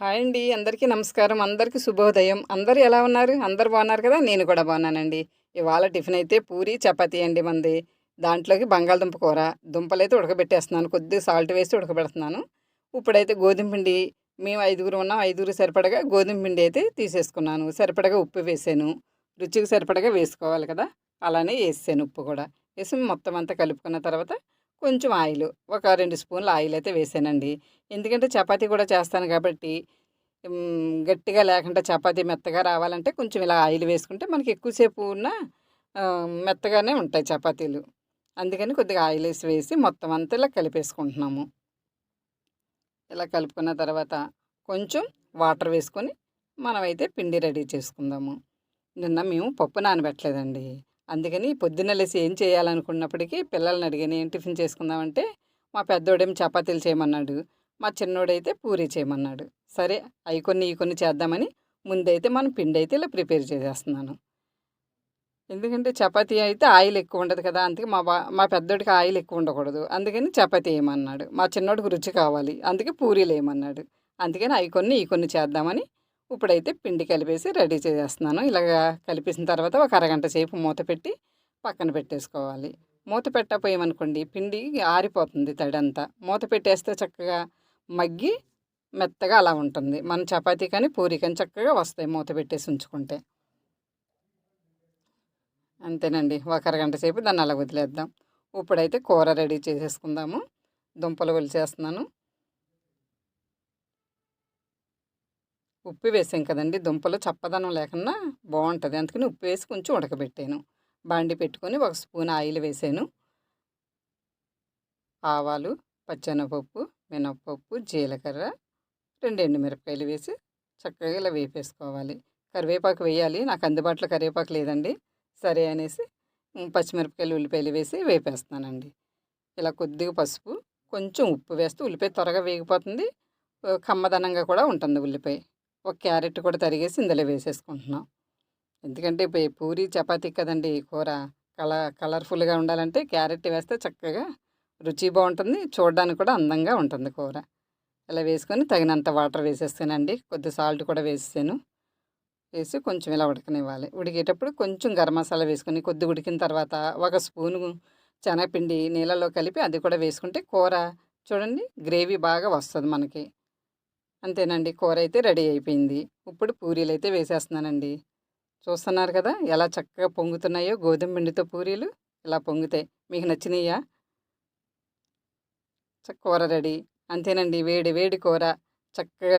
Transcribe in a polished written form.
Hi అండి. అందరికీ నమస్కారం. అందరికీ శుభోదయం. అందరూ ఎలా ఉన్నారు? అందరూ బాగున్నారు కదా! నేను కూడా బాగున్నానండి. ఇవాళ టిఫిన్ అయితే పూరి, చపాతీ అండి మనది. దాంట్లోకి బంగాళదుంప కూర. దుంపలైతే ఉడకబెట్టేస్తున్నాను. కొద్దిగా సాల్ట్ వేసి ఉడకబెడుతున్నాను. ఇప్పుడైతే గోధుమ పిండి మేము ఐదుగురు ఉన్నాం. ఐదుగురు సరిపడగా గోధుమ పిండి అయితే తీసేసుకున్నాను. సరిపడగా ఉప్పు వేసాను. రుచికి సరిపడగా వేసుకోవాలి కదా! అలానే ఏసేసాను ఉప్పు కూడా. ఏసి మొత్తం అంతా కలుపుకున్న తర్వాత కొంచెం ఆయిలు. ఒక 2 స్పూన్ల ఆయిల్ అయితే వేసానండి. ఎందుకంటే చపాతీ కూడా చేస్తాను కాబట్టి గట్టిగా లేకుండా చపాతీ మెత్తగా రావాలంటే కొంచెం ఇలా ఆయిల్ వేసుకుంటే మనకి ఎక్కువసేపు ఉన్న మెత్తగానే ఉంటాయి చపాతీలు. అందుకని కొద్దిగా ఆయిల్ వేసి మొత్తం అంతా ఇలా కలిపేసుకుంటున్నాము. ఇలా కలుపుకున్న తర్వాత కొంచెం వాటర్ వేసుకొని మనమైతే పిండి రెడీ చేసుకుందాము. నిన్న మేము పప్పు నానబెట్టలేదండి. అందుకని పొద్దున్న లేసి ఏం చేయాలనుకున్నప్పటికీ పిల్లల్ని అడిగాను ఏం టిఫిన్ చేసుకుందామంటే మా పెద్దోడేమో చపాతీలు చేయమన్నాడు. మా చిన్నోడైతే పూరీ చేయమన్నాడు. సరే అవి కొన్ని ఇవి కొన్ని చేద్దామని ముందైతే మనం పిండి అయితే ఇలా ప్రిపేర్ చేసేస్తున్నాను. ఎందుకంటే చపాతీ అయితే ఆయిల్ ఎక్కువ ఉండదు కదా! అందుకే మా పెద్దోడికి ఆయిల్ ఎక్కువ ఉండకూడదు. అందుకని చపాతీ ఏయమన్నాడు. మా చిన్నోడికి రుచి కావాలి. అందుకే పూరీలు ఏయమన్నాడు. అందుకని అవి కొన్ని ఇవి కొన్ని చేద్దామని ఇప్పుడైతే పిండి కలిపేసి రెడీ చేసేస్తున్నాను. ఇలాగా కలిపేసిన తర్వాత ఒక అరగంట సేపు మూత పెట్టి పక్కన పెట్టేసుకోవాలి. మూత పెట్టకపోయామనుకోండి పిండి ఆరిపోతుంది తడంతా. మూత పెట్టేస్తే చక్కగా మగ్గి మెత్తగా అలా ఉంటుంది. మనం చపాతీ కానీ పూరీ కానీ చక్కగా వస్తాయి మూత పెట్టేసి ఉంచుకుంటే. అంతేనండి. ఒక అరగంట సేపు దాన్ని అలా వదిలేద్దాం. ఇప్పుడైతే కూర రెడీ చేసేసుకుందాము. దుంపలు ఒలిచేస్తున్నాను. ఉప్పు వేసాం కదండీ! దుంపలు చప్పదనం లేకుండా బాగుంటుంది. అందుకని ఉప్పు వేసి కొంచెం ఉడకబెట్టాను. బాండి పెట్టుకొని ఒక స్పూన్ ఆయిల్ వేసాను. ఆవాలు, పచ్చెనపప్పు, మినపప్పు, జీలకర్ర, 2 ఎండుమిరపకాయలు వేసి చక్కగా ఇలా వేపేసుకోవాలి. కరివేపాకు వేయాలి. నాకు అందుబాటులో కరివేపాకు లేదండి. సరే అనేసి పచ్చిమిరపకాయలు, ఉల్లిపాయలు వేసి వేపేస్తున్నానండి. ఇలా కొద్దిగా పసుపు, కొంచెం ఉప్పు వేస్తే ఉల్లిపాయ త్వరగా వేగిపోతుంది. కమ్మదనంగా కూడా ఉంటుంది ఉల్లిపాయ. ఒక క్యారెట్ కూడా తరిగేసి ఇందులో వేసేసుకుంటున్నాం. ఎందుకంటే పూరి చపాతీ కదండి కూర. కలర్ఫుల్గా ఉండాలంటే క్యారెట్ వేస్తే చక్కగా రుచి బాగుంటుంది. చూడడానికి కూడా అందంగా ఉంటుంది కూర. ఇలా వేసుకొని తగినంత వాటర్ వేసేస్తానండి. కొద్ది సాల్ట్ కూడా వేసేసాను. వేసి కొంచెం ఇలా ఉడకనివ్వాలి. ఉడికేటప్పుడు కొంచెం గరం మసాలా వేసుకొని కొద్ది ఉడికిన తర్వాత ఒక స్పూను శనగపిండి నీళ్ళలో కలిపి అది కూడా వేసుకుంటే కూర చూడండి గ్రేవీ బాగా వస్తుంది మనకి. అంతేనండి కూర అయితే రెడీ అయిపోయింది. ఇప్పుడు పూరీలు అయితే వేసేస్తున్నానండి. చూస్తున్నారు కదా ఎలా చక్కగా పొంగుతున్నాయో గోధుమ పిండితో పూరీలు ఇలా పొంగుతాయి. మీకు నచ్చినాయా? కూర రెడీ. అంతేనండి వేడి వేడి కూర చక్కగా